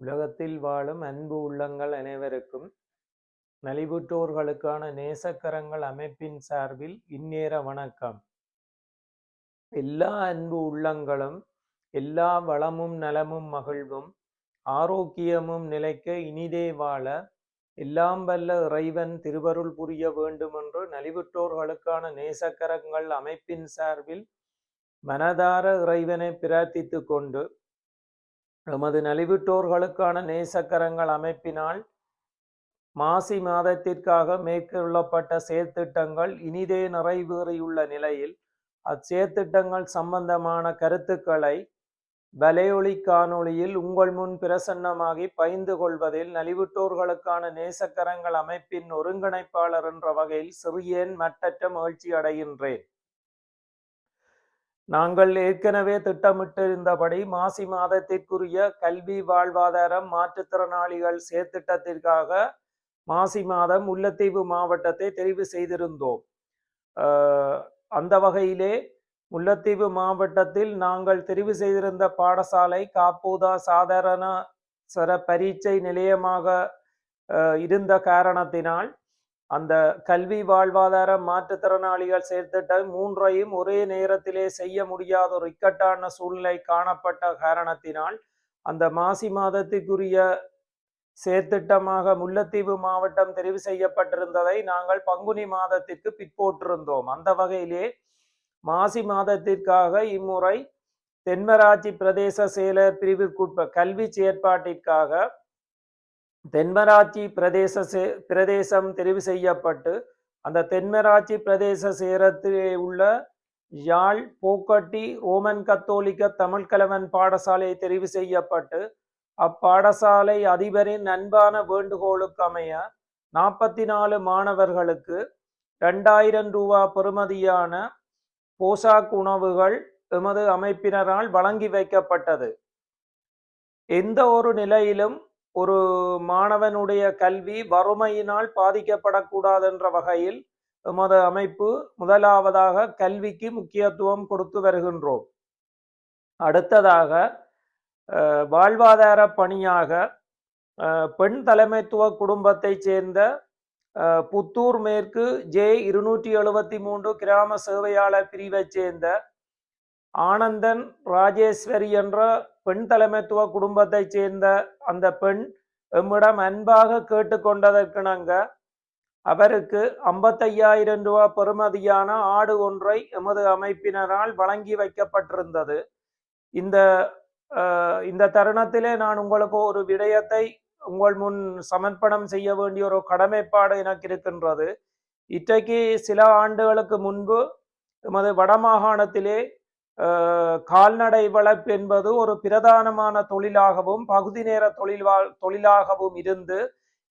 உலகத்தில் வாழும் அன்பு உள்ளங்கள் அனைவருக்கும் நலிவுற்றோர்களுக்கான நேசக்கரங்கள் அமைப்பின் சார்பில் இந்நேர வணக்கம். எல்லா அன்பு உள்ளங்களும் எல்லா வளமும் நலமும் மகிழ்வும் ஆரோக்கியமும் நிலைக்க இனிதே வாழ எல்லாம் வல்ல இறைவன் திருவருள் புரிய வேண்டுமென்று நலிவுற்றோர்களுக்கான நேசக்கரங்கள் அமைப்பின் சார்பில் மனதார இறைவனை பிரார்த்தித்து கொண்டு எமது நலிவுற்றோர்களுக்கான நேசக்கரங்கள் அமைப்பினால் மாசி மாதத்திற்காக மேற்கொள்ளப்பட்ட செயற்திட்டங்கள் இனிதே நிறைவேறியுள்ள நிலையில் அச்செயற்திட்டங்கள் சம்பந்தமான கருத்துக்களை வலையொலி காணொளியில் உங்கள் முன் பிரசன்னமாகி பகிர்ந்து கொள்வதில் நலிவுற்றோர்களுக்கான நேசக்கரங்கள் அமைப்பின் ஒருங்கிணைப்பாளர் என்ற வகையில் சிறியேன் மட்டற்ற மகிழ்ச்சி அடைகின்றேன். நாங்கள் ஏற்கனவே திட்டமிட்டிருந்தபடி மாசி மாதத்திற்குரிய கல்வி வாழ்வாதாரம் மாற்றுத்திறனாளிகள் செயற்திட்டத்திற்காக மாசி மாதம் முல்லைத்தீவு மாவட்டத்தை தெரிவு செய்திருந்தோம். அந்த வகையிலே முல்லைத்தீவு மாவட்டத்தில் நாங்கள் தெரிவு செய்திருந்த பாடசாலை காப்போதா சாதாரண பரீட்சை நிலையமாக இருந்த காரணத்தினால் அந்த கல்வி வாழ்வாதார மாற்றுத்திறனாளிகள் செயற்திட்டம் மூன்றையும் ஒரே நேரத்திலே செய்ய முடியாத ஒரு இக்கட்டான சூழ்நிலை காணப்பட்ட காரணத்தினால் அந்த மாசி மாதத்துக்குரிய செயற்திட்டமாக முல்லைத்தீவு மாவட்டம் தெரிவு செய்யப்பட்டிருந்ததை நாங்கள் பங்குனி மாதத்திற்கு பிற்போட்டிருந்தோம். அந்த வகையிலே மாசி மாதத்திற்காக இம்முறை தென்மராட்சி பிரதேச செயலர் பிரிவிற்குட்ப கல்வி செயற்பாட்டிற்காக தென்மராட்சி பிரதேசம் தெரிவு செய்யப்பட்டு அந்த தென்மராட்சி பிரதேச சேரத்திலே உள்ள யாழ் போக்கட்டி ரோமன் கத்தோலிக்க தமிழ்கலவன் பாடசாலை தெரிவு செய்யப்பட்டு அப்பாடசாலை அதிபரின் அன்பான வேண்டுகோளுக்கு அமைய 44 மாணவர்களுக்கு 2000 ரூபாய் பெறுமதியான போசாக் உணவுகள் எமது அமைப்பினரால் வழங்கி வைக்கப்பட்டது. எந்த ஒரு நிலையிலும் ஒரு மாணவனுடைய கல்வி வறுமையினால் பாதிக்கப்படக்கூடாது என்ற வகையில் எமது அமைப்பு முதலாவதாக கல்விக்கு முக்கியத்துவம் கொடுத்து வருகின்றோம். அடுத்ததாக வாழ்வாதார பணியாக பெண் தலைமைத்துவ குடும்பத்தை சேர்ந்த புத்தூர் மேற்கு J273 கிராம சேவையாளர் பிரிவை சேர்ந்த ஆனந்தன் ராஜேஸ்வரி என்ற பெண் தலைமைத்துவ குடும்பத்தை சேர்ந்த அந்த பெண் எம்மிடம் அன்பாக கேட்டுக்கொண்டதற்கிணங்க அவருக்கு 55,000 ரூபாய் பெறுமதியான ஆடு ஒன்றை எமது அமைப்பினரால் வழங்கி வைக்கப்பட்டிருந்தது. இந்த தருணத்திலே நான் உங்களுக்கு ஒரு விடயத்தை உங்கள் முன் சமர்ப்பணம் செய்ய வேண்டிய ஒரு கடமைப்பாடு எனக்கு இருக்கின்றது. இன்றைக்கு சில ஆண்டுகளுக்கு முன்பு எமது வடமாகாணத்திலே கால்நடை வளர்ப்பு என்பது ஒரு பிரதானமான தொழிலாகவும் பகுதி நேர தொழிலாகவும் இருந்து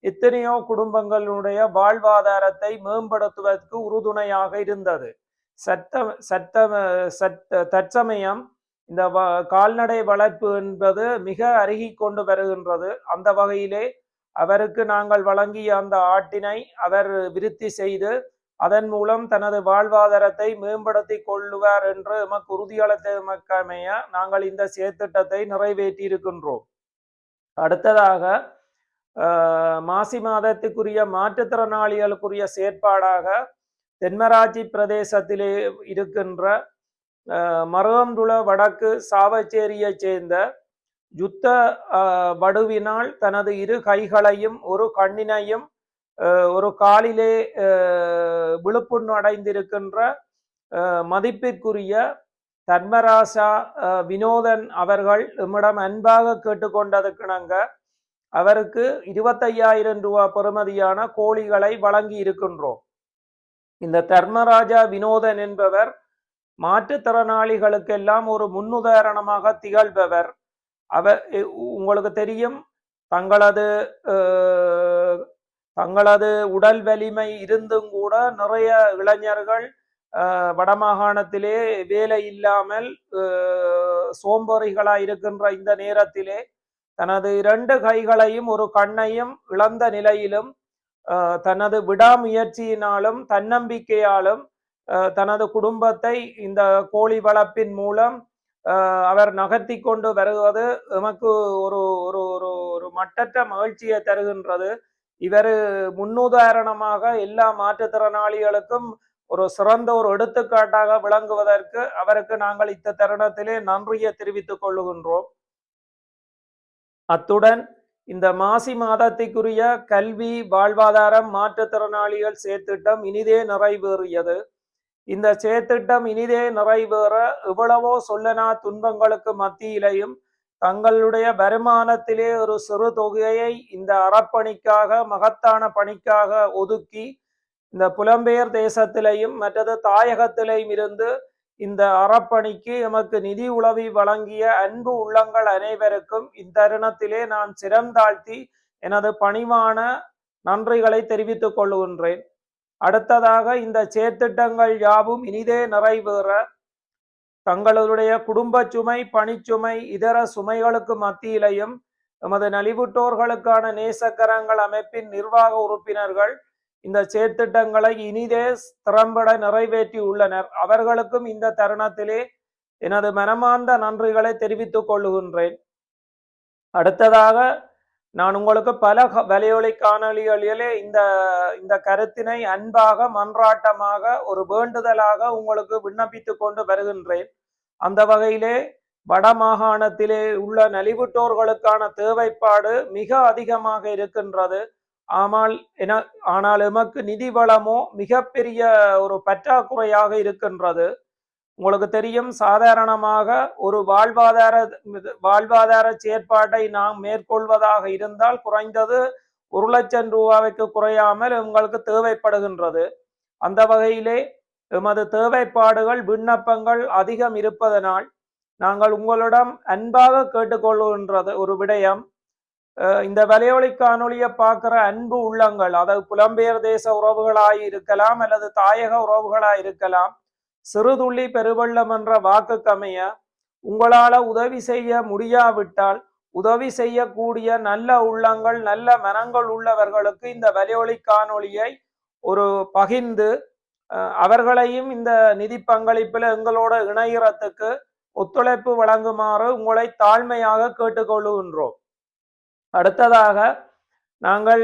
எத்தனையோ குடும்பங்களுடைய வாழ்வாதாரத்தை மேம்படுத்துவதற்கு உறுதுணையாக இருந்தது. தற்சமயம் இந்த கால்நடை வளர்ப்பு என்பது மிக அருகி கொண்டு வருகின்றது. அந்த வகையிலே அவருக்கு நாங்கள் வழங்கிய அந்த ஆட்டினை அவர் விருத்தி செய்து அதன் மூலம் தனது வாழ்வாதாரத்தை மேம்படுத்தி கொள்ளுவார் என்று எமக்கு உறுதியளித்தமைய நாங்கள் இந்த செயற்திட்டத்தை நிறைவேற்றி இருக்கின்றோம். அடுத்ததாக மாசி மாதத்துக்குரிய மாற்றுத்திறனாளிகளுக்குரிய செயற்பாடாக தென்மராட்சி பிரதேசத்திலே இருக்கின்ற மருகம்புல வடக்கு சாவச்சேரியை சேர்ந்த யுத்த வடுவினால் தனது இரு கைகளையும் ஒரு கண்ணினையும் ஒரு காலிலே விழுப்புண் அடைந்திருக்கின்ற மதிப்பிற்குரிய தர்மராசா வினோதன் அவர்கள் நம்மிடம் அன்பாக கேட்டுக்கொண்டதற்கிணங்க அவருக்கு 25,000 ரூபாய் பெறுமதியான கோழிகளை வழங்கி இருக்கின்றோம். இந்த தர்மராஜா வினோதன் என்பவர் மாற்றுத்திறனாளிகளுக்கெல்லாம் ஒரு முன்னுதாரணமாக திகழ்பவர். அவர் உங்களுக்கு தெரியும், தங்களது உடல் வலிமை இருந்தும் கூட நிறைய இளைஞர்கள் வடமாகாணத்திலே வேலை இல்லாமல் சோம்பேறிகளாய் இருக்கின்ற இந்த நேரத்திலே தனது 2 கைகளையும் ஒரு கண்ணையும் இழந்த நிலையிலும் தனது விடாமுயற்சியினாலும் தன்னம்பிக்கையாலும் தனது குடும்பத்தை இந்த கோழி வளர்ப்பின் மூலம் அவர் நகர்த்தி கொண்டு வருவது எமக்கு ஒரு ஒரு ஒரு மட்டற்ற மகிழ்ச்சியை தருகின்றது. இவர் முன்னுதாரணமாக எல்லா மாற்றுத்திறனாளிகளுக்கும் ஒரு சிறந்த ஒரு எடுத்துக்காட்டாக விளங்குவதற்கு அவருக்கு நாங்கள் இந்த தருணத்திலே நன்றியை தெரிவித்துக் கொள்ளுகின்றோம். அத்துடன் இந்த மாசி மாதத்திற்குரிய கல்வி வாழ்வாதாரம் மாற்றுத்திறனாளிகள் செயற்திட்டம் இனிதே நிறைவேறியது. இந்த செயற்திட்டம் இனிதே நிறைவேற எவ்வளவோ சொல்லனா துன்பங்களுக்கு மத்தியிலையும் தங்களுடைய வருமானத்திலே ஒரு சிறு தொகையை இந்த அறப்பணிக்காக மகத்தான பணிக்காக ஒதுக்கி இந்த புலம்பெயர் தேசத்திலையும் மற்றது தாயகத்திலையும் இருந்து இந்த அறப்பணிக்கு எமக்கு நிதி உதவி வழங்கிய அன்பு உள்ளங்கள் அனைவருக்கும் இத்தருணத்திலே நான் சிரம் தாழ்த்தி எனது பணிவான நன்றிகளை தெரிவித்துக் கொள்கின்றேன். அடுத்ததாக இந்த செயற்திட்டங்கள் யாவும் இனிதே நிறைவேற தங்களுடைய குடும்ப சுமை பணிச்சுமை இதர சுமைகளுக்கு மத்தியிலையும் எமது நலிவுற்றோர்களுக்கான நேசக்கரங்கள் அமைப்பின் நிர்வாக உறுப்பினர்கள் இந்த செயற்திட்டங்களை இனிதே திறம்பட நிறைவேற்றி உள்ளனர். அவர்களுக்கும் இந்த தருணத்திலே எனது மனமார்ந்த நன்றிகளை தெரிவித்துக் கொள்ளுகின்றேன். அடுத்ததாக நான் உங்களுக்கு பல வலையொலி காணொலிகளிலே இந்த கருத்தினை அன்பாக மன்றாட்டமாக ஒரு வேண்டுதலாக உங்களுக்கு விண்ணப்பித்துக் கொண்டு வருகின்றேன். அந்த வகையிலே வடமாகாணத்திலே உள்ள நலிவுற்றோர்களுக்கான தேவைப்பாடு மிக அதிகமாக இருக்கின்றது. ஆனால் எமக்கு நிதி வளமோ மிகப்பெரிய ஒரு பற்றாக்குறையாக இருக்கின்றது. உங்களுக்கு தெரியும், சாதாரணமாக ஒரு வாழ்வாதார செயற்பாட்டை நாம் மேற்கொள்வதாக இருந்தால் குறைந்தது 1 லட்சம் ரூபாய்க்கு குறையாமல் உங்களுக்கு தேவைப்படுகின்றது. அந்த வகையிலே எமது தேவைப்பாடுகள் விண்ணப்பங்கள் அதிகம் இருப்பதனால் நாங்கள் உங்களிடம் அன்பாக கேட்டுக்கொள்கின்றது ஒரு விடயம். இந்த வலையொலி காணொலியை பார்க்கிற அன்பு உள்ளங்கள், அதாவது புலம்பெயர் தேச உறவுகளாய் இருக்கலாம் அல்லது தாயக உறவுகளாய் இருக்கலாம், சிறுதுள்ளி பெருவெள்ளம் என்ற வாக்குக்கமைய உங்களால உதவி செய்ய முடியாவிட்டால் உதவி செய்யக்கூடிய நல்ல உள்ளங்கள் நல்ல மனங்கள் உள்ளவர்களுக்கு இந்த வலையொலி காணொலியை ஒரு பகிர்ந்து அவர்களையும் இந்த நிதி பங்களிப்பில் எங்களோட இணையறத்துக்கு ஒத்துழைப்பு வழங்குமாறு உங்களை தாழ்மையாக கேட்டுக்கொள்ளுகின்றோம். அடுத்ததாக நாங்கள்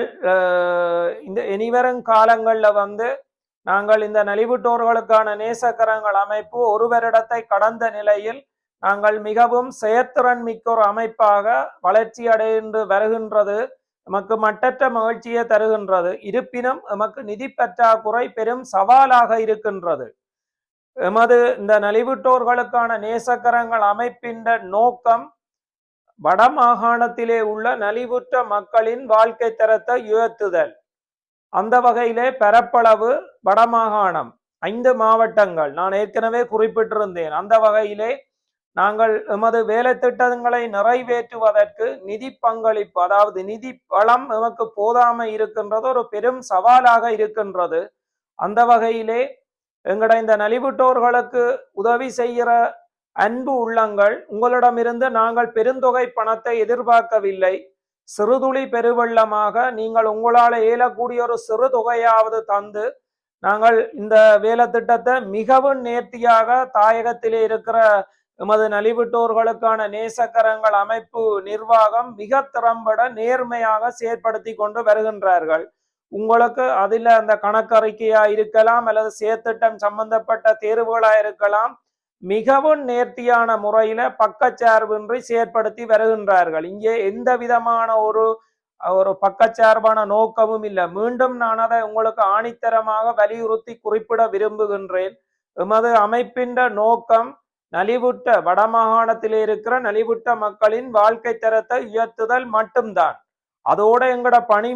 இந்த இனிவரும் காலங்களில் நாங்கள் இந்த நலிவுற்றோர்களுக்கான நேசக்கரங்கள் அமைப்பு 1 வருடத்தை கடந்த நிலையில் நாங்கள் மிகவும் செயற்திறன் மிக்க ஒரு அமைப்பாக வளர்ச்சி அடைந்து வருகின்றது. எமக்கு மட்டற்ற மகிழ்ச்சியை தருகின்றது. இருப்பினும் எமக்கு நிதி பற்றாக்குறை பெரும் சவாலாக இருக்கின்றது. எமது இந்த நலிவுற்றோர்களுக்கான நேசக்கரங்கள் அமைப்பின் நோக்கம் வடமாகாணத்திலே உள்ள நலிவுற்ற மக்களின் வாழ்க்கை தரத்தை உயர்த்துதல். அந்த வகையிலே பரப்பளவு வடமாகாணம் 5 மாவட்டங்கள் நான் ஏற்கனவே குறிப்பிட்டிருந்தேன். அந்த வகையிலே நாங்கள் எமது வேலை திட்டங்களை நிறைவேற்றுவதற்கு நிதி பங்களிப்பு, அதாவது நிதி வளம் எமக்கு போதாமை இருக்கின்றது, ஒரு பெரும் சவாலாக இருக்கின்றது. அந்த வகையிலே எங்கட இந்த நலிவுற்றோர்களுக்கு உதவி செய்கிற அன்பு உள்ளங்கள், உங்களிடமிருந்து நாங்கள் பெருந்தொகை பணத்தை எதிர்பார்க்கவில்லை. சிறுதுளி பெருவெள்ளமாக நீங்கள் உங்களால் இயலக்கூடிய ஒரு சிறு தொகையாவது தந்து நாங்கள் இந்த வேலை திட்டத்தை மிகவும் நேர்த்தியாக தாயகத்திலே இருக்கிற எமது நலிவுற்றோர்களுக்கான நேசக்கரங்கள் அமைப்பு நிர்வாகம் மிக திறம்பட நேர்மையாக செயற்படுத்தி கொண்டு வருகின்றார்கள். உங்களுக்கு அதில் அந்த கணக்கறிக்கையா இருக்கலாம் அல்லது செயற்திட்டம் சம்பந்தப்பட்ட தேர்வுகளா இருக்கலாம், மிகவும் நேர்த்தியான முறையில பக்கச்சார்பின்றி செயற்படுத்தி வருகின்றார்கள். இங்கே எந்த விதமான ஒரு பக்கச்சார்பான நோக்கமும் இல்லை. மீண்டும் நான் அதை உங்களுக்கு ஆணித்தரமாக வலியுறுத்தி குறிப்பிட விரும்புகின்றேன். எமது அமைப்பின் நோக்கம் நலிவுற்ற வடமாகாணத்திலே இருக்கிற நலிவுற்ற மக்களின் வாழ்க்கை தரத்தை உயர்த்துதல் மட்டும்தான். அதோட எங்கட பணி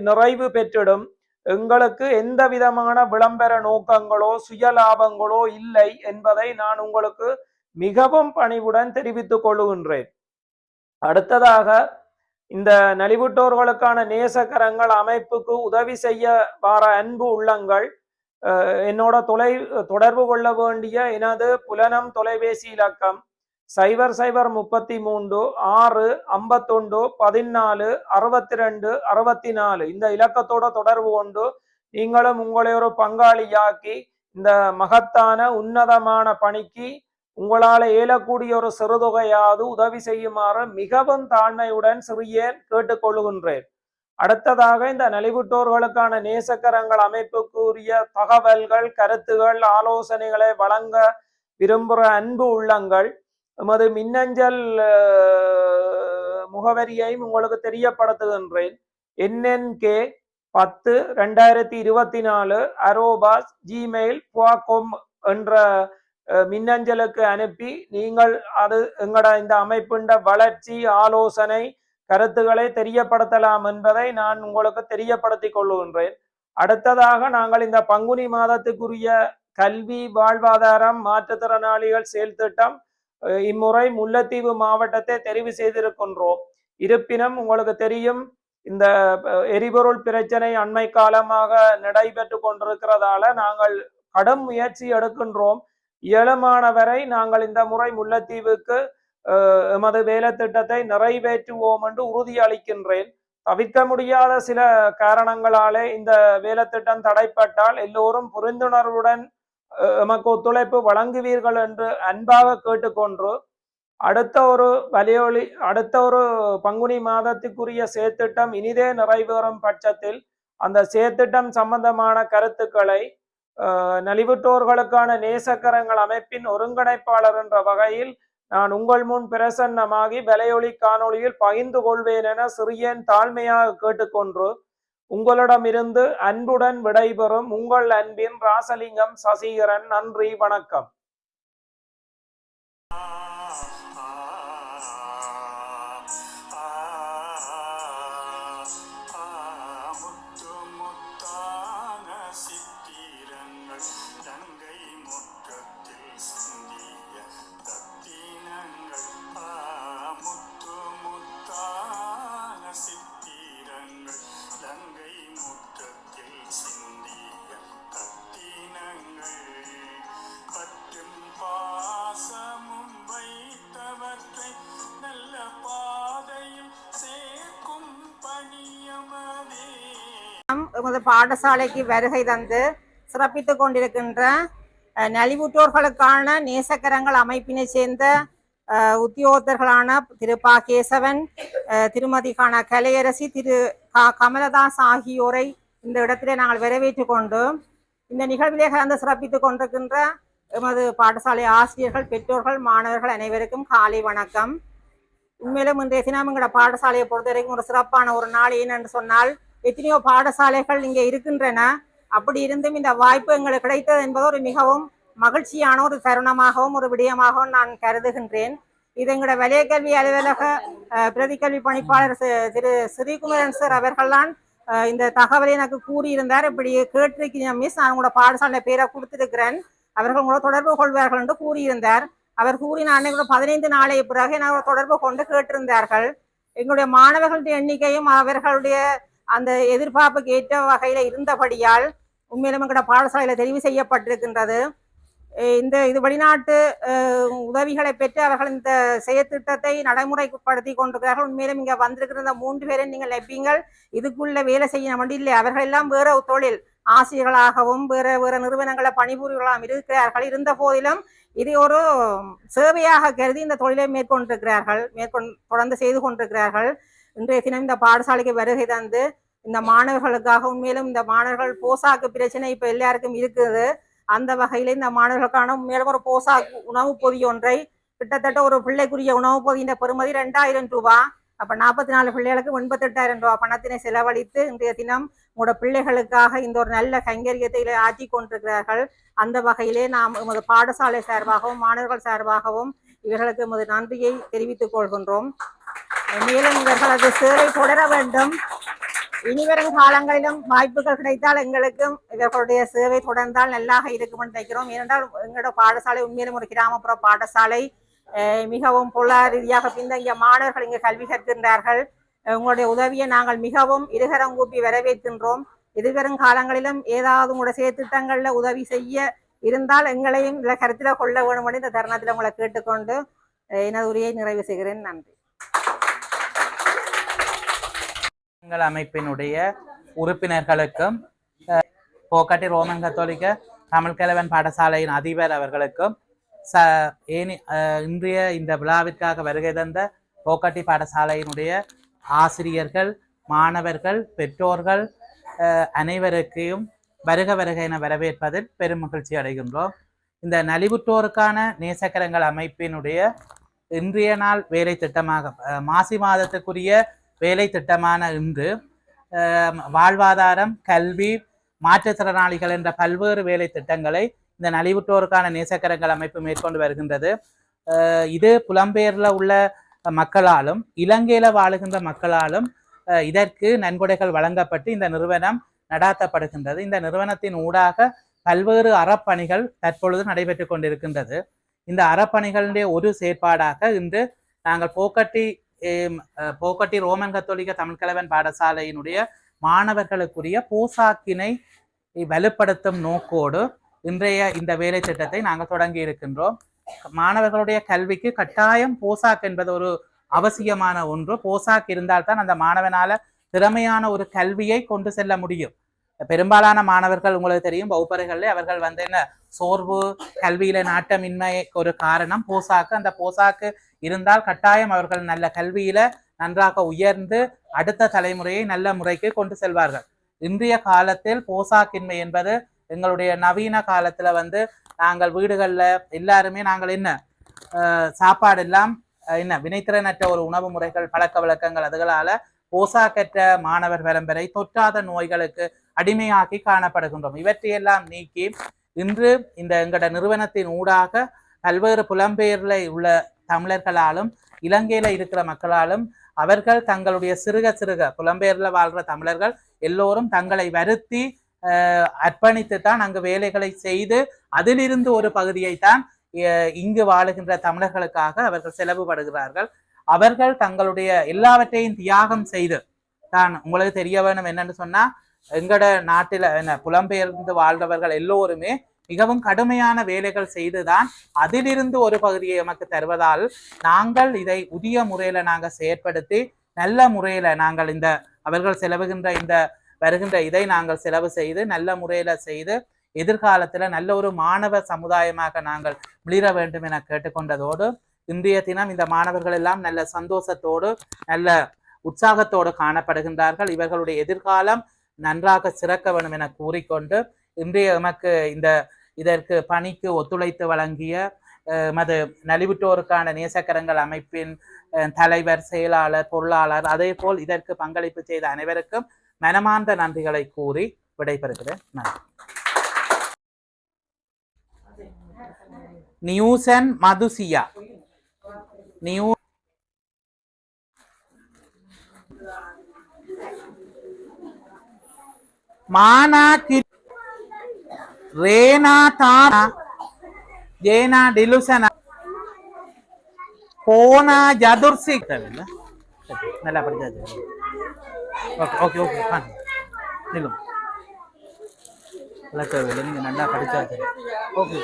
நிறைவு பெற்றிடும். எங்களுக்கு எந்த விதமான விளம்பர நோக்கங்களோ சுயலாபங்களோ இல்லை என்பதை நான் உங்களுக்கு மிகவும் பணிவுடன் தெரிவித்துக் கொள்ளுகின்றேன். அடுத்ததாக இந்த நலிவுற்றோர்களுக்கான நேசக்கரங்கள் அமைப்புக்கு உதவி செய்ய வர அன்பு உள்ளங்கள் என்னோட தொடர்பு கொள்ள வேண்டிய எனது புலனம் தொலைபேசி இலக்கம் 0033 6 51 14 62 64. இந்த இலக்கத்தோட தொடர்பு கொண்டு நீங்களும் உங்களை ஒரு பங்காளியாக்கி இந்த மகத்தான உன்னதமான பணிக்கு உங்களால் இயலக்கூடிய ஒரு சிறுதொகையாவது உதவி செய்யுமாறு மிகவும் தாழ்மையுடன் சிறியேன் கேட்டுக்கொள்கின்றேன். அடுத்ததாக இந்த நலிவுற்றோர்களுக்கான நேசக்கரங்கள் அமைப்புக்குரிய தகவல்கள், கருத்துகள், ஆலோசனைகளை வழங்க விரும்புகிற அன்பு உள்ளங்கள் எமது மின்னஞ்சல் முகவரியையும் உங்களுக்கு தெரியப்படுத்துகின்றேன். nnk10-2024@gmail.com என்ற மின்னஞ்சலுக்கு அனுப்பி நீங்கள் அது எங்கட இந்த அமைப்பின் வளர்ச்சி, ஆலோசனை, கருத்துக்களை தெரியப்படுத்தலாம் என்பதை நான் உங்களுக்கு தெரியப்படுத்திக் கொள்ளுகின்றேன். அடுத்ததாக நாங்கள் இந்த பங்குனி மாதத்துக்குரிய கல்வி, வாழ்வாதாரம், மாற்றுத்திறனாளிகள் செயல் திட்டம் இம்முறை முல்லைத்தீவு மாவட்டத்தை தெரிவு செய்திருக்கின்றோம். இருப்பினும் உங்களுக்கு தெரியும், இந்த எரிபொருள் பிரச்சனை அண்மை காலமாக நடைபெற்று கொண்டிருக்கிறதால நாங்கள் கடும் முயற்சி எடுக்கின்றோம். இயலுமானவரை நாங்கள் இந்த முறை முல்லைத்தீவுக்கு எமது வேலை திட்டத்தை நிறைவேற்றுவோம் என்று உறுதி அளிக்கின்றேன். தவிர்க்க முடியாத சில காரணங்களாலே இந்த வேலை திட்டம் தடைப்பட்டால் எல்லோரும் புரிந்துணர்வுடன் எமக்கு ஒத்துழைப்பு வழங்குவீர்கள் என்று அன்பாக கேட்டுக்கொண்டு, அடுத்த ஒரு பங்குனி மாதத்துக்குரிய செயற்திட்டம் இனிதே நிறைவேறும் பட்சத்தில் அந்த செயற்திட்டம் சம்பந்தமான கருத்துக்களை நலிவுற்றோர்களுக்கான நேசக்கரங்கள் அமைப்பின் ஒருங்கிணைப்பாளர் என்ற வகையில் நான் உங்கள் முன் பிரசன்னமாகி வலையொலி காணொளியில் பகிர்ந்து கொள்வேன் என சிறியேன் தாழ்மையாக கேட்டுக்கொண்டு உங்களிடமிருந்து அன்புடன் விடைபெறும் உங்கள் அன்பின் ராசலிங்கம் சசிகரன். நன்றி, வணக்கம். பாடசாலைக்கு வருகை தந்து சிறப்பித்துக் கொண்டிருக்கின்ற நலிவுற்றோர்களுக்கான நேசக்கரங்கள் அமைப்பினை சேர்ந்த உத்தியோகத்தர்களான திரு ப. கேசவன், திருமதி கலையரசி, திரு கமலதாஸ் ஆகியோரை இந்த இடத்திலே நாங்கள் வரவேற்றுக் கொண்டு இந்த நிகழ்விலே கலந்து சிறப்பித்துக் கொண்டிருக்கின்ற எமது பாடசாலை ஆசிரியர்கள், பெற்றோர்கள், மாணவர்கள் அனைவருக்கும் காலை வணக்கம். உண்மையிலும் இன்றைய தினம் எங்களோட பாடசாலையை பொறுத்தவரைக்கும் ஒரு சிறப்பான ஒரு நாள். ஏனென்று சொன்னால் எத்தனையோ பாடசாலைகள் இங்கே இருக்கின்றன. அப்படி இருந்தும் இந்த வாய்ப்பு எங்களுக்கு கிடைத்தது என்பது ஒரு மிகவும் மகிழ்ச்சியான ஒரு தருணமாகவும் ஒரு விடயமாகவும் நான் கருதுகின்றேன். இது எங்களோட வலய கல்வி அலுவலக பிரதிக்கல்வி பணிப்பாளர் திரு ஸ்ரீகுமரன் சார் அவர்கள்தான் இந்த தகவலை எனக்கு கூறியிருந்தார். இப்படி கேட்டிருக்கீங்க மிஸ், நான் உங்களோட பாடசாலை பேரை கொடுத்திருக்கிறேன், அவர்கள் உங்களோட தொடர்பு கொள்வார்கள் என்று கூறியிருந்தார். அவர் கூறின அன்னைக்கு 15 நாளைய பிறகு நான் தொடர்பு கொண்டு கேட்டிருந்தார்கள். எங்களுடைய மாணவர்களுடைய எண்ணிக்கையும் அவர்களுடைய அந்த எதிர்பார்ப்புக்கு ஏற்ற வகையில இருந்தபடியால் உண்மையிலும் எங்களோட பாடசாலையில தெரிவு செய்யப்பட்டிருக்கின்றது. இது வெளிநாட்டு உதவிகளை பெற்று அவர்கள் இந்த செயற்திட்டத்தை நடைமுறைப்படுத்தி கொண்டிருக்கிறார்கள். உண்மையிலும் இங்க வந்திருக்கிற இந்த 3 பேரை நீங்கள் நெப்பீங்கள் இதுக்குள்ள வேலை செய்ய இல்லை. அவர்கள் எல்லாம் வேற தொழில் ஆசிரியர்களாகவும் வேற நிறுவனங்களை பணிபுரிகளாகவும் இருக்கிறார்கள். இருந்த போதிலும் இது ஒரு சேவையாக கருதி இந்த தொழிலை மேற்கொண்டிருக்கிறார்கள், தொடர்ந்து செய்து கொண்டிருக்கிறார்கள். இன்றைய தினம் இந்த பாடசாலைக்கு வருகை தந்து இந்த மாணவர்களுக்காக, உண்மையிலும் இந்த மாணவர்கள் போசாக்கு பிரச்சனை இப்ப எல்லாருக்கும் இருக்குது. அந்த வகையில இந்த மாணவர்களுக்கான உண்மையிலும் ஒரு போசாக்கு உணவு பொதி ஒன்றை, கிட்டத்தட்ட ஒரு பிள்ளைக்குரிய உணவு பொதியின் பெறுமதி 2000 ரூபாய். அப்ப 44 பிள்ளைகளுக்கு 88,000 ரூபாய் பணத்தினை செலவழித்து இன்றைய தினம் உங்களோட பிள்ளைகளுக்காக இந்த ஒரு நல்ல கைங்கரியத்தை ஆற்றி கொண்டிருக்கிறார்கள். அந்த வகையிலே நாம் எமது பாடசாலை சார்பாகவும் மாணவர்கள் சார்பாகவும் இவர்களுக்கு எமது நன்றியை தெரிவித்துக் கொள்கின்றோம். மேலும் இவர்களது சேவை தொடர வேண்டும். இனிவரும் காலங்களிலும் வாய்ப்புகள் கிடைத்தால் எங்களுக்கும் இவர்களுடைய சேவை தொடர்ந்தால் நல்லாக இருக்கும் என்று நினைக்கிறோம். ஏனென்றால் எங்களோட பாடசாலை உண்மையிலும் ஒரு கிராமப்புற பாடசாலை, மிகவும் பொருளாதார ரீதியாக பின்தங்கிய மாணவர்கள் இங்கு கல்வி கற்கின்றார்கள். உங்களுடைய உதவியை நாங்கள் மிகவும் இருகரம் கூப்பி வரவேற்கின்றோம். எதிர்வரும் காலங்களிலும் ஏதாவது உங்களுடைய செயற்திட்டங்கள்ல உதவி செய்ய இருந்தால் எங்களையும் இதில் கருத்தில் கொள்ள வேண்டும் என்று இந்த தருணத்தில் உங்களை கேட்டுக்கொண்டு எனது உரையை நிறைவு செய்கிறேன். நன்றி. எங்கள் அமைப்பினுடைய உறுப்பினர்களுக்கும் போக்கட்டி ரோமன் கத்தோலிக்க தமிழ் கலவன் பாடசாலையின் அதிபர் அவர்களுக்கும் இன்றைய இந்த விழாவிற்காக வருகை தந்த போக்கட்டி பாடசாலையினுடைய ஆசிரியர்கள், மாணவர்கள், பெற்றோர்கள் அனைவருக்கும் வருக வருக என வரவேற்பதில் பெரும் மகிழ்ச்சி அடைகின்றோம். இந்த நலிவுற்றோருக்கான நேசக்கரங்கள் அமைப்பினுடைய இன்றைய நாள் வேலை திட்டமாக மாசி மாதத்துக்குரிய வேலை திட்டமான இன்று வாழ்வாதாரம், கல்வி, மாற்றுத்திறனாளிகள் என்ற பல்வேறு வேலை திட்டங்களை இந்த நலிவுற்றோருக்கான நேசக்கரங்கள் அமைப்பு மேற்கொண்டு வருகின்றது. இது புலம்பெயர்ல உள்ள மக்களாலும் இலங்கையில வாழுகின்ற மக்களாலும் இதற்கு நன்கொடைகள் வழங்கப்பட்டு இந்த நிறுவனம் நடாத்தப்படுகின்றது. இந்த நிறுவனத்தின் ஊடாக பல்வேறு அறப்பணிகள் தற்பொழுது நடைபெற்று கொண்டிருக்கின்றது. இந்த அறப்பணிகளுடைய ஒரு செயற்பாடாக இன்று நாங்கள் போக்கட்டி ரோமன் கத்தோலிக்க தமிழ்கலவன் பாடசாலையினுடைய மாணவர்களுக்குரிய போசாக்கினை வலுப்படுத்தும் நோக்கோடு இன்றைய இந்த வேலை திட்டத்தை நாங்கள் தொடங்கி இருக்கின்றோம். மாணவர்களுடைய கல்விக்கு கட்டாயம் போசாக் என்பது ஒரு அவசியமான ஒன்று. போசாக் இருந்தால்தான் அந்த மாணவனால திறமையான ஒரு கல்வியை கொண்டு செல்ல முடியும். பெரும்பாலான மாணவர்கள் உங்களுக்கு தெரியும், வகுப்பறைகளில் அவர்கள் என்ன சோர்வு, கல்வியில நாட்டமின்மை ஒரு காரணம் போசாக்கு. அந்த போசாக்கு இருந்தால் கட்டாயம் அவர்கள் நல்ல கல்வியில நன்றாக உயர்ந்து அடுத்த தலைமுறையை நல்ல முறைக்கு கொண்டு செல்வார்கள். இன்றைய காலத்தில் போசாக்கின்மை என்பது எங்களுடைய நவீன காலத்துல நாங்கள் வீடுகள்ல எல்லாருமே நாங்கள் சாப்பாடு எல்லாம் வினைத்திறனற்ற ஒரு உணவு முறைகள், பழக்க வழக்கங்கள், அதுகளால போசாக்கற்ற மாணவர் பரம்பரை தொற்றாத நோய்களுக்கு அடிமையாக்கி காணப்படுகின்றோம். இவற்றையெல்லாம் நீக்கி இன்று இந்த எங்களோட நிறுவனத்தின் ஊடாக பல்வேறு புலம்பெயர்ல உள்ள தமிழர்களாலும் இலங்கையில இருக்கிற மக்களாலும் அவர்கள் தங்களுடைய சிறுக புலம்பெயர்ல வாழ்ற தமிழர்கள் எல்லோரும் தங்களை வருத்தி அர்ப்பணித்து தான் அங்கு வேலைகளை செய்து அதிலிருந்து ஒரு பகுதியைத்தான் இங்கு வாழுகின்ற தமிழர்களுக்காக அவர்கள் செலவுபடுகிறார்கள். அவர்கள் தங்களுடைய எல்லாவற்றையும் தியாகம் செய்து தான் உங்களுக்கு தெரிய வேணும் என்னன்னு சொன்னா, எங்கட நாட்டில புலம்பெயர்ந்து வாழ்றவர்கள் எல்லோருமே மிகவும் கடுமையான வேலைகள் செய்துதான் அதிலிருந்து ஒரு பகுதியை நமக்கு தருவதால் நாங்கள் இதை உரிய முறையில நாங்கள் செயற்படுத்தி நல்ல முறையில நாங்கள் அவர்கள் வருகின்ற இதை நாங்கள் செலவு செய்து நல்ல முறையில செய்து எதிர்காலத்துல நல்ல ஒரு மாணவ சமுதாயமாக நாங்கள் விளிர வேண்டும் என கேட்டுக்கொண்டதோடு இன்றைய தினம் இந்த மாணவர்கள் எல்லாம் நல்ல சந்தோஷத்தோடு நல்ல உற்சாகத்தோடு காணப்படுகின்றார்கள். இவர்களுடைய எதிர்காலம் நன்றாக சிறக்க வேண்டும் என கூறிக்கொண்டு இன்றைய நமக்கு இதற்கு பணிக்கு ஒத்துழைத்து வழங்கிய நலிவுற்றோருக்கான நேசக்கரங்கள் அமைப்பின் தலைவர், செயலாளர், பொருளாளர், அதே போல் இதற்கு பங்களிப்பு செய்த அனைவருக்கும் மனமார்ந்த நன்றிகளை கூறி விடைபெறுகிறேன். நியூசன் மதுசியா மானா ரேனா தானா ஜேனா டிலுசனா போனா ஜதுர்சி நல்லா படிச்சாச்சு. ஓகே ஓகே நில்லும் நீங்க நல்லா படிச்சாச்சு. ஓகே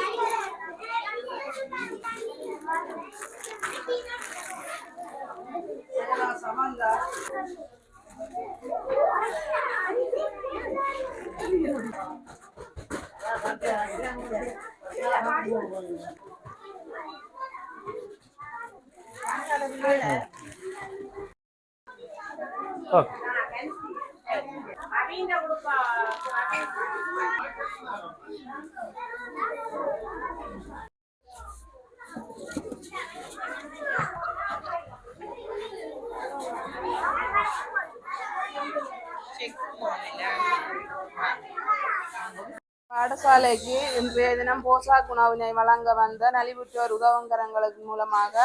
பாடசாலைக்கு இன்றைய தினம் போசாக் உணவினை வழங்க வந்த நலிவுற்றோர் உதவங்கரங்களுக்கு மூலமாக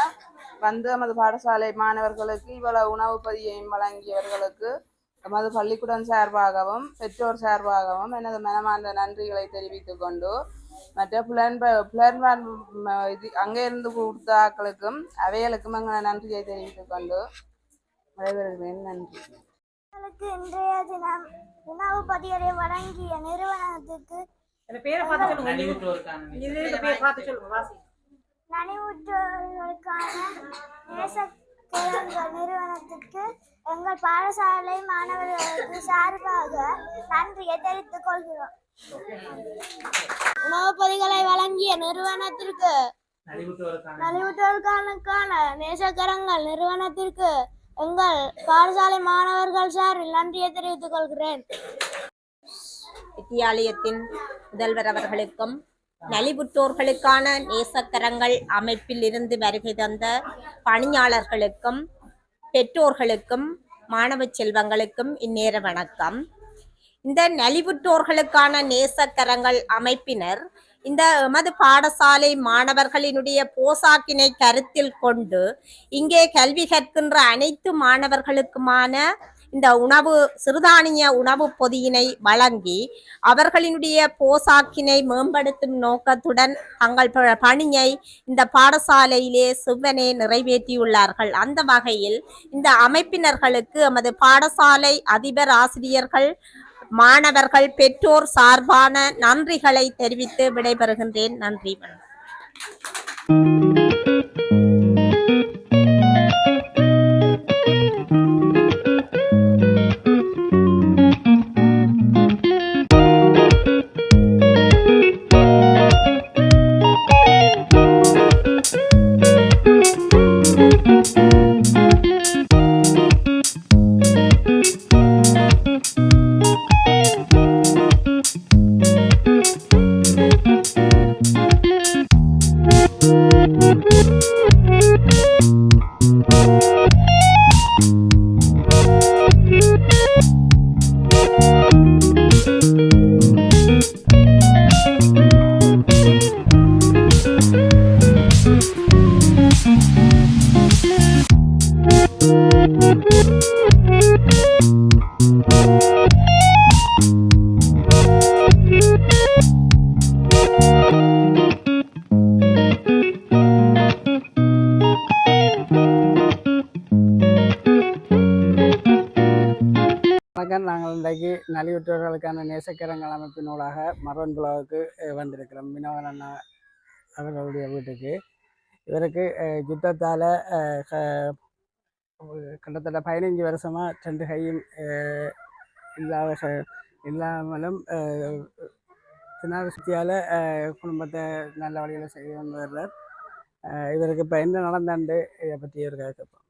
எமது பாடசாலை மாணவர்களுக்கு இவ்வளவு உணவு பதியையும் வழங்கியவர்களுக்கு எமது பள்ளிக்கூடம் சார்பாகவும் பெற்றோர் சார்பாகவும் எனது மனமார்ந்த நன்றிகளை தெரிவித்துக் கொண்டு மற்ற அங்கே இருந்து கொடுத்த ஆக்களுக்கும் அவைகளுக்கும் எங்கள் நன்றியை தெரிவித்துக் கொண்டு விடைபெறுகிறேன். நன்றி. இன்றைய தினம் உணவு பதியலை வழங்கிய நிறுவனத்துக்கு நலிவுற்றோருக்கான நேசக்கரங்கள் நிறுவனத்துக்கு எங்கள் பாடசாலை மாணவர்களுக்கு சார்பாக நன்றியை தெரிவித்துக் கொள்கிறோம். உணவு பொதிகளை வழங்கிய நிறுவனத்திற்கு நலிவுற்றோருக்கான நேசக்கரங்கள் நிறுவனத்திற்கு எங்கள் பாடசாலை மாணவர்கள் சார்பில் நன்றியை தெரிவித்துக் கொள்கிறேன். வித்தியாலயத்தின் முதல்வர் அவர்களுக்கும் நலிவுற்றோர்களுக்கான நேசக்கரங்கள் அமைப்பில் இருந்து வருகை தந்த பணியாளர்களுக்கும் பெற்றோர்களுக்கும் மாணவ செல்வங்களுக்கும் இந்நேர வணக்கம். இந்த நலிவுற்றோர்களுக்கான நேசக்கரங்கள் அமைப்பினர் இந்த எமது பாடசாலை மாணவர்களினுடைய போசாக்கினை கருத்தில் கொண்டு இங்கே கல்வி கற்கின்ற அனைத்து மாணவர்களுக்குமான இந்த சிறுதானிய உணவு பொதியினை வழங்கி அவர்களினுடைய போசாக்கினை மேம்படுத்தும் நோக்கத்துடன் தங்கள் பணியை இந்த பாடசாலையிலே செவ்வனே நிறைவேற்றியுள்ளார்கள். அந்த வகையில் இந்த அமைப்பினர்களுக்கு எமது பாடசாலை அதிபர், ஆசிரியர்கள், மாணவர்கள், பெற்றோர் சார்பான நன்றிகளை தெரிவித்து விடைபெறுகின்றேன். நன்றி. நாங்கள் இன்றைக்கு நலிவுற்றோர்களுக்கான நேசக்கரங்கள் அமைப்பினூடாக மரவன்புலாவுக்கு வந்திருக்கிறோம். வினோதன் அண்ணா அவர்களுடைய வீட்டுக்கு. இவருக்கு யுத்தத்தால் கிட்டத்தட்ட 15 வருஷமாக 2 கையும் இல்லாமலும் சினாரசியால் குடும்பத்தை நல்ல வழியில் செய்து கொண்டு வர்றார். இவருக்கு இப்போ என்ன நடந்தாண்டு இதை பற்றி இவருக்காக கேட்போம்.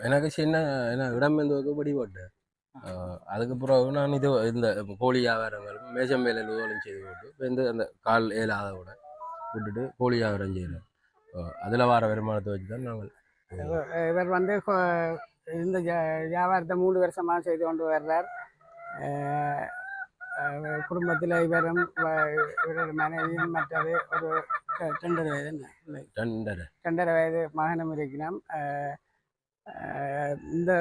எனக்கு சின்ன இடம் வந்து பிடிபட்டேன். அதுக்கு பிறகு நான் இந்த கோழி வியாபாரங்கள் மேஜம் மேலே உதவலும் செய்து போட்டு இப்போ இந்த அந்த கால் ஏலாத கூட விட்டுட்டு கோழி வியாபாரம் செய்கிறேன். அதில் வர வருமானத்தை வச்சு தான் நாங்கள் இவர் வந்து இந்த வியாபாரத்தை 3 வருஷமாக செய்து கொண்டு வர்றார். குடும்பத்தில் இவரும் இவரோட மனைவியும் மற்றது ஒரு 2 வயது 2 வயது மகனும் இருக்கிறோம். இந்த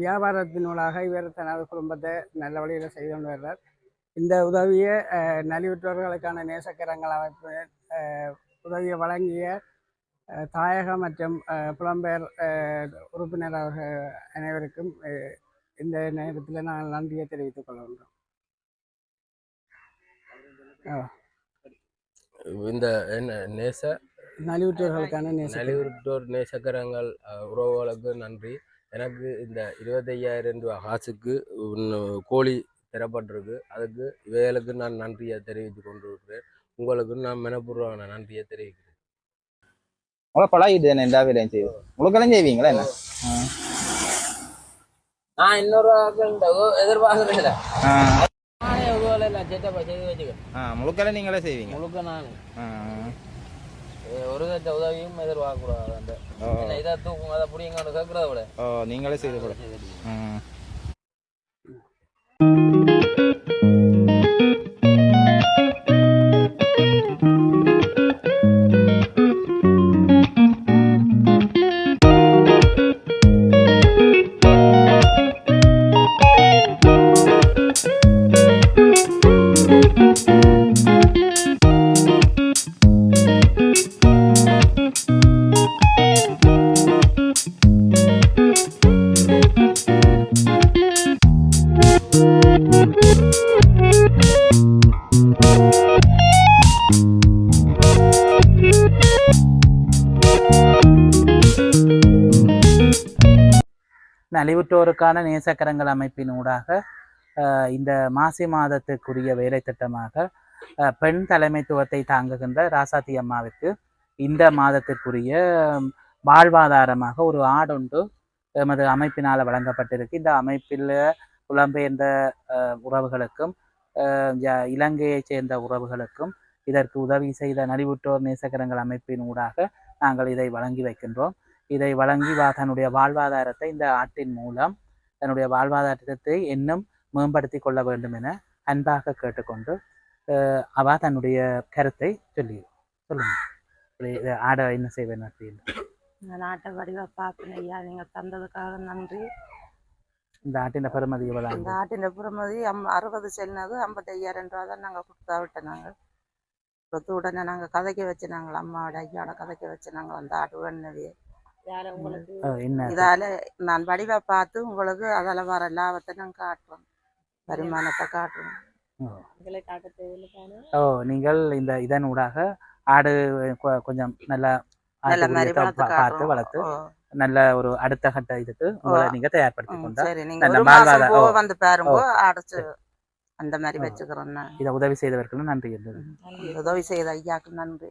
வியாபாரத்தினூடாக இவர் தனது குடும்பத்தை நல்ல வழியில் செய்து கொண்டு வர்றார். இந்த உதவியை நலிவுற்றோர்களுக்கான நேசக்கரங்கள் அமைப்பு உதவியை வழங்கிய தாயக மற்றும் புலம்பெயர் உறுப்பினர் அனைவருக்கும் இந்த நேரத்தில் நாங்கள் நன்றியை தெரிவித்துக் கொள்கின்றோம். இந்த நலிவுற்றோர்களுக்கான நலிவுற்றோர் நேசக்கரங்கள் உறவுகளுக்கு நன்றி. எனக்கு இந்த 25,000 ரூபா காசுக்கு கோழி தரப்பட்டிருக்கு. அதுக்கு இவைகளுக்கு நான் நன்றியை தெரிவித்து கொண்டிருக்கிறேன். உங்களுக்கு நான் மனப்பூர்வமான நன்றியை தெரிவிக்கிறேன். உங்களை பழகிட்டு என்ன எல்லா வேலையும் செய்வோம். உங்களுக்கெல்லாம் செய்வீங்களா என்ன? நான் இன்னொரு எதிர்பார்க்கறதில்ல. நானே உதவலை லட்சத்தை செய்து வச்சுக்கிறேன். முழுக்கெல்லாம் நீங்களே செய்வீங்க? முழுக்க நான் ஒரு லட்ச உதவியும் எதிர்பார்க்கக்கூடாது. அந்த இதை தூக்கும் அதை பிடிங்க கேட்கறத விட நீங்களே செய்து கூட. நலிவுற்றோருக்கான நேசக்கரங்கள் அமைப்பினூடாக இந்த மாசி மாதத்துக்குரிய வேலை திட்டமாக பெண் தலைமைத்துவத்தை தாங்குகின்ற ராசாத்தி அம்மாவிற்கு இந்த மாதத்திற்குரிய வாழ்வாதாரமாக ஒரு ஆடொன்று எமது அமைப்பினால் வழங்கப்பட்டிருக்கு. இந்த அமைப்பில் புலம்பெயர்ந்த உறவுகளுக்கும் இலங்கையைச் சேர்ந்த உறவுகளுக்கும் இதற்கு உதவி செய்த நலிவுற்றோர் நேசக்கரங்கள் அமைப்பின் ஊடாக நாங்கள் இதை வழங்கி வைக்கின்றோம். இதை வழங்கி தன்னுடைய வாழ்வாதாரத்தை இந்த ஆட்டின் மூலம் தன்னுடைய வாழ்வாதாரத்தை இன்னும் மேம்படுத்தி கொள்ள வேண்டும் என அன்பாக கேட்டுக்கொண்டு அவ தன்னுடைய கருத்தை சொல்லுங்க. ஆட என்ன செய்வேன் அப்படின்னு. இந்த நாட்டை வடிவாக பார்க்கணும் ஐயா, நீங்கள் தந்ததுக்காக நன்றி. இந்த ஆட்டின் பெறுமதி எவ்வளோ? இந்த ஆட்டின் பெறுமதி 60 செல்னது 55,000 ரூபா தான் நாங்கள் கொடுத்தா விட்டோம். நாங்கள் கொடுத்து உடனே நாங்கள் கதைக்க வச்சு நாங்கள் அம்மாவோட ஐயாவோட கதைக்க வச்சு நாங்கள் அந்த ஆட்டு வேணுனவே இதால நான் வடிவா பார்த்து உங்களுக்கு அதில் வர லாபத்தை நாங்கள் காட்டுறோம், வருமானத்தை காட்டுறோம். நீங்கள் இந்த இதன் ஊடாக ஆடு கொஞ்சம் நல்ல மாதிரி பார்த்து வளர்த்து நல்ல ஒரு அடுத்த கட்ட இதுக்கு உங்களை நீங்க தயார்படுத்தி கொண்டா வந்து பாருங்க அடைச்சு அந்த மாதிரி வச்சுக்கிறோம். இதை உதவி செய்தவர்களும் நன்றி. உதவி செய்த ஐயாக்கு நன்றி.